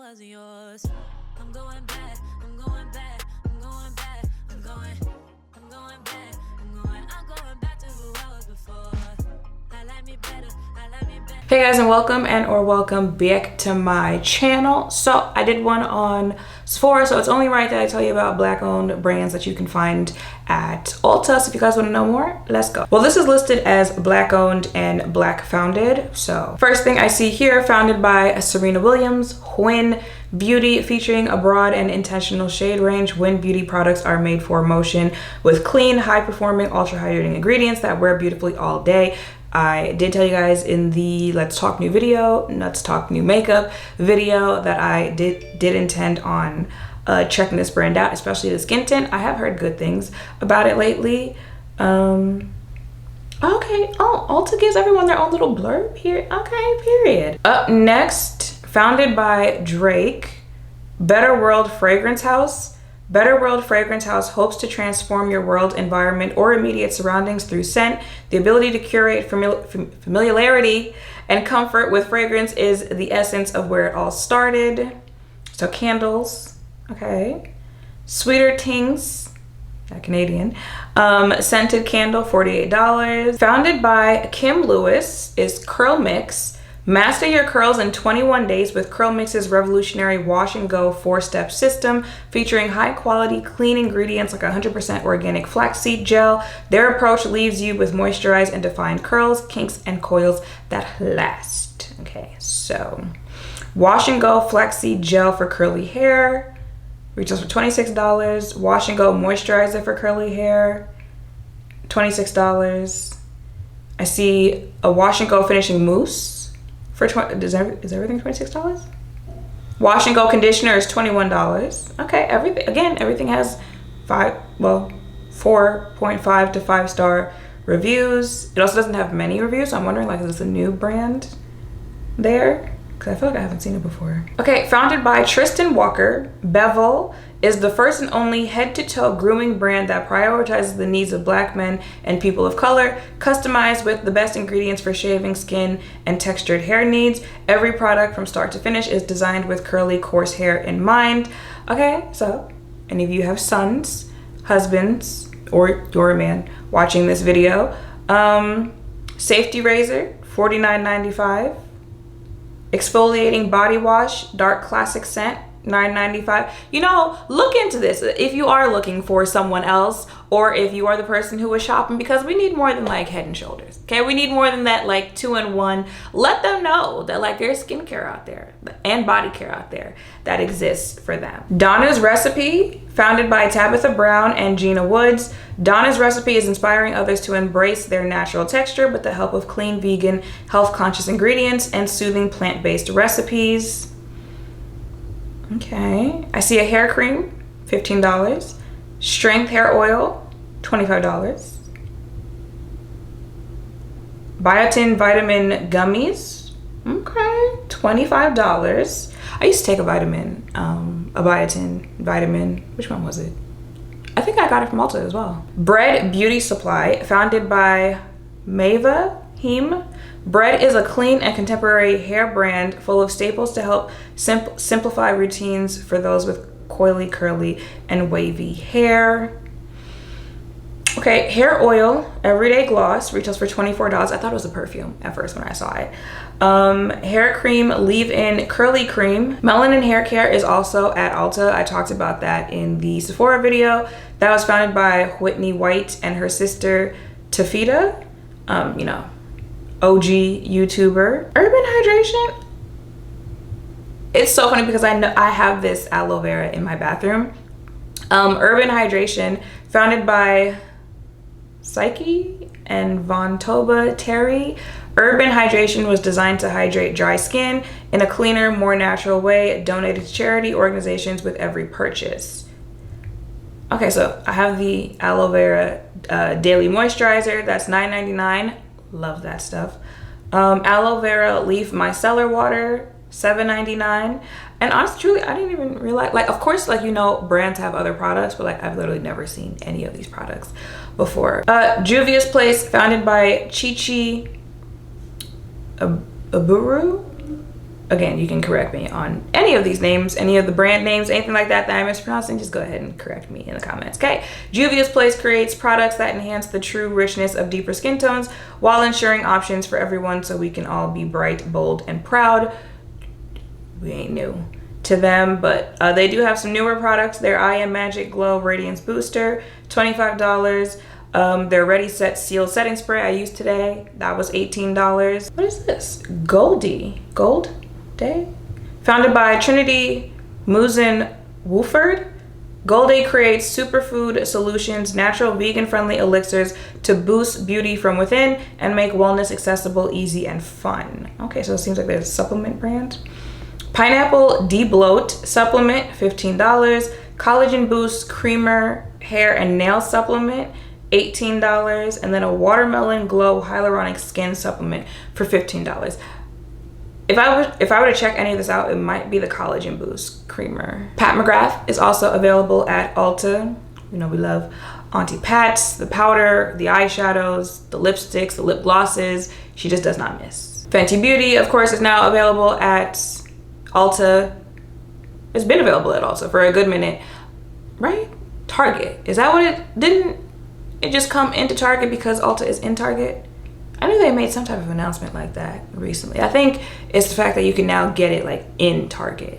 wasn't yours. I'm going back, I'm going back, I'm going back, I'm going back, I'm going back to who I was before. I like me better, I like me better. Hey guys, and welcome back to my channel. So I did one on Sephora, so it's only right that I tell you about black owned brands that you can find at Ulta. So if you guys want to know more, let's go. Well, this is listed as black owned and black founded. So first thing I see here, founded by Serena Williams, Wyn Beauty, featuring a broad and intentional shade range. Wyn Beauty products are made for motion with clean, high performing, ultra hydrating ingredients that wear beautifully all day. I did tell you guys in the Let's Talk New video, Let's Talk New Makeup video, that I did intend on checking this brand out, especially the skin tint. I have heard good things about it lately. Okay, oh, Ulta gives everyone their own little blurb here. Okay, period. Up next, founded by Drake, Better World Fragrance House. Better World Fragrance House hopes to transform your world, environment, or immediate surroundings through scent. The ability to curate familiarity and comfort with fragrance is the essence of where it all started. So candles, okay. Sweeter Tings, that Canadian. Scented candle, $48. Founded by Kim Lewis is CurlMix. Master your curls in 21 days with CurlMix's revolutionary wash and go 4-step system, featuring high quality clean ingredients like 100% organic flaxseed gel. Their approach leaves you with moisturized and defined curls, kinks, and coils that last. Okay, so wash and go flaxseed gel for curly hair retails for $26. Wash and go moisturizer for curly hair, $26. I see a wash and go finishing mousse for is everything $26? Wash and go conditioner is $21. Okay, everything has 4.5 to 5-star reviews. It also doesn't have many reviews, so I'm wondering, like, is this a new brand there? Because I feel like I haven't seen it before. Okay, founded by Tristan Walker, Bevel is the first and only head-to-toe grooming brand that prioritizes the needs of black men and people of color, customized with the best ingredients for shaving, skin, and textured hair needs. Every product from start to finish is designed with curly, coarse hair in mind. Okay, so any of you have sons, husbands, or you're a man watching this video, safety razor, $49.95. Exfoliating body wash, dark classic scent, $9.95. You know, look into this if you are looking for someone else, or if you are the person who is shopping, because we need more than like Head and Shoulders. Okay, we need more than that, like 2-in-1. Let them know that like there's skincare out there and body care out there that exists for them. Donna's Recipe, founded by Tabitha Brown and Gina Woods. Donna's Recipe is inspiring others to embrace their natural texture with the help of clean, vegan, health-conscious ingredients and soothing plant-based recipes. Okay, I see a hair cream, $15. Strength hair oil, $25. Biotin vitamin gummies, okay, $25. I used to take a biotin vitamin. Which one was it? I think I got it from Ulta as well. Bread Beauty Supply, founded by Mava Heem. Bread is a clean and contemporary hair brand full of staples to help simplify routines for those with coily, curly, and wavy hair. Okay, hair oil, everyday gloss, retails for $24. I thought it was a perfume at first when I saw it. Hair cream, leave-in curly cream. Melanin Haircare is also at Ulta. I talked about that in the Sephora video. That was founded by Whitney White and her sister Tafita. You know, OG YouTuber. Urban Hydration. It's so funny because I know I have this aloe vera in my bathroom. Urban Hydration, founded by Psyche and Von Toba Terry. Urban Hydration was designed to hydrate dry skin in a cleaner, more natural way, donated to charity organizations with every purchase. Okay, so I have the aloe vera daily moisturizer. That's $9.99. Love that stuff. Aloe vera leaf micellar water, $7.99. And honestly, truly, I didn't even realize, like, of course, like, you know, brands have other products, but like I've literally never seen any of these products before. Juvia Place, founded by Chichi Aburu. again, you can correct me on any of these names, any of the brand names, anything like that that I'm mispronouncing, just go ahead and correct me in the comments, okay? Juvia Place creates products that enhance the true richness of deeper skin tones while ensuring options for everyone so we can all be bright, bold, and proud. We ain't new to them, but they do have some newer products. Their I Am Magic Glow Radiance Booster, $25. Their Ready Set Seal Setting Spray I used today, that was $18. What is this? Goldie Gold Day? Founded by Trinity Musin Wooford, GOLDE creates superfood solutions, natural vegan-friendly elixirs to boost beauty from within and make wellness accessible, easy, and fun. Okay, so it seems like there's a supplement brand. Pineapple De-Bloat Supplement, $15. Collagen Boost Creamer Hair and Nail Supplement, $18. And then a Watermelon Glow Hyaluronic Skin Supplement for $15. If I were to check any of this out, it might be the Collagen Boost Creamer. Pat McGrath is also available at Ulta. You know we love Auntie Pat's, the powder, the eyeshadows, the lipsticks, the lip glosses. She just does not miss. Fenty Beauty, of course, is now available at Ulta. It's been available at Ulta for a good minute, right? Target, is that what didn't it just come into Target because Ulta is in Target? I knew they made some type of announcement like that recently. I think it's the fact that you can now get it like in Target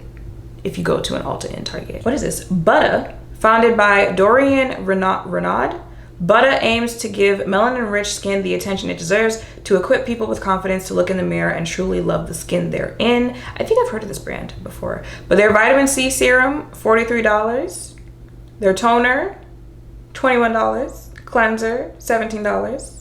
if you go to an Ulta in Target. What is this? Buttah, founded by Dorian Renaud. Buttah aims to give melanin-rich skin the attention it deserves, to equip people with confidence to look in the mirror and truly love the skin they're in. I think I've heard of this brand before. But their vitamin C serum, $43. Their toner, $21. Cleanser, $17.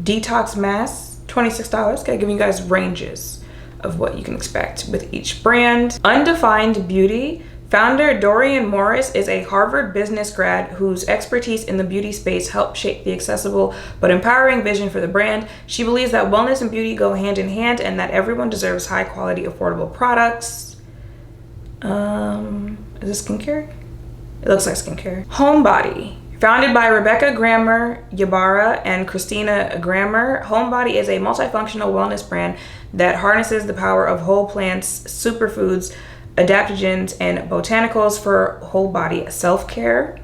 Detox mask, $26. Okay, giving you guys ranges of what you can expect with each brand. Undefined Beauty. Founder Dorian Morris is a Harvard business grad whose expertise in the beauty space helped shape the accessible but empowering vision for the brand. She believes that wellness and beauty go hand in hand and that everyone deserves high quality, affordable products. Is this skincare? It looks like skincare. Homebody. Founded by Rebecca Grammer Ybarra and Christina Grammer, Homebody is a multifunctional wellness brand that harnesses the power of whole plants, superfoods, adaptogens, and botanicals for whole body self-care.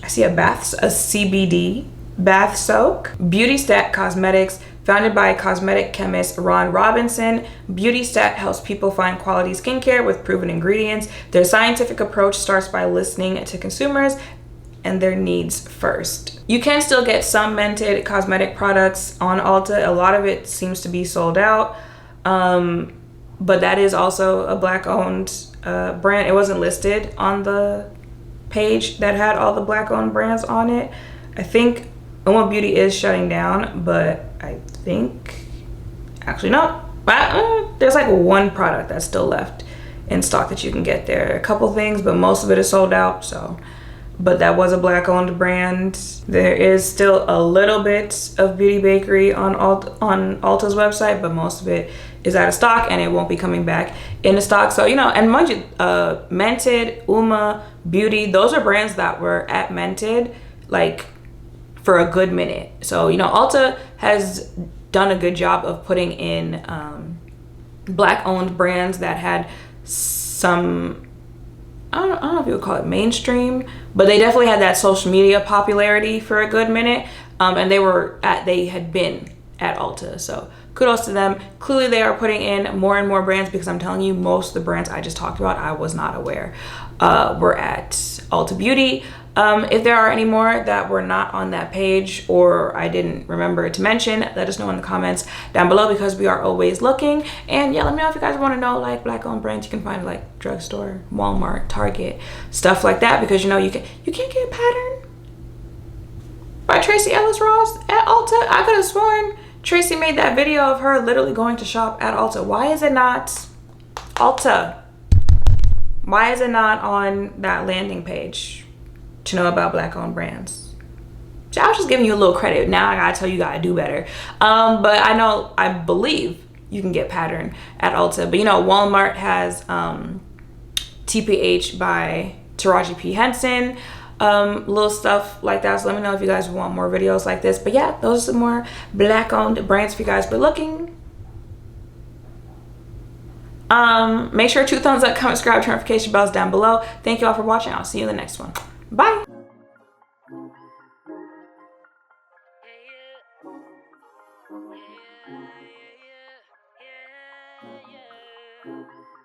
I see a CBD bath soak. Beautystat Cosmetics, founded by cosmetic chemist Ron Robinson, Beautystat helps people find quality skincare with proven ingredients. Their scientific approach starts by listening to consumers and their needs first. You can still get some mented cosmetic products on Ulta. A lot of it seems to be sold out, but that is also a Black-owned brand. It wasn't listed on the page that had all the Black-owned brands on it. I think Wyn Beauty is shutting down, but I think, actually no, there's like one product that's still left in stock that you can get there. A couple things, but most of it is sold out, so. But that was a Black-owned brand. There is still a little bit of Beauty Bakery on Ulta's website, but most of it is out of stock and it won't be coming back into stock. So, you know, and mind you, Mented, Uma Beauty, those are brands that were at Mented like for a good minute. So, you know, Ulta has done a good job of putting in Black-owned brands that had some, I don't know if you would call it mainstream, but they definitely had that social media popularity for a good minute. And they had been at Ulta. So kudos to them. Clearly they are putting in more and more brands, because I'm telling you, most of the brands I just talked about, I was not aware were at Ulta Beauty. If there are any more that were not on that page or I didn't remember to mention, let us know in the comments down below, because we are always looking. And yeah, let me know if you guys want to know like Black-owned brands you can find like drugstore, Walmart, Target, stuff like that, because you know you can't get Pattern by Tracy Ellis Ross at Ulta. I could have sworn Tracy made that video of her literally going to shop at Ulta. Why is it not Ulta? Why is it not on that landing page to know about Black-owned brands? So I was just giving you a little credit. Now I gotta tell you, gotta do better. But I believe you can get Pattern at Ulta. But you know, Walmart has TPH by Taraji P. Henson, little stuff like that. So let me know if you guys want more videos like this. But yeah, those are some more Black-owned brands if you guys were looking. Make sure 2 thumbs up, comment, subscribe, turn notification bells down below. Thank you all for watching. I'll see you in the next one. Bye. Yeah, yeah. Yeah, yeah.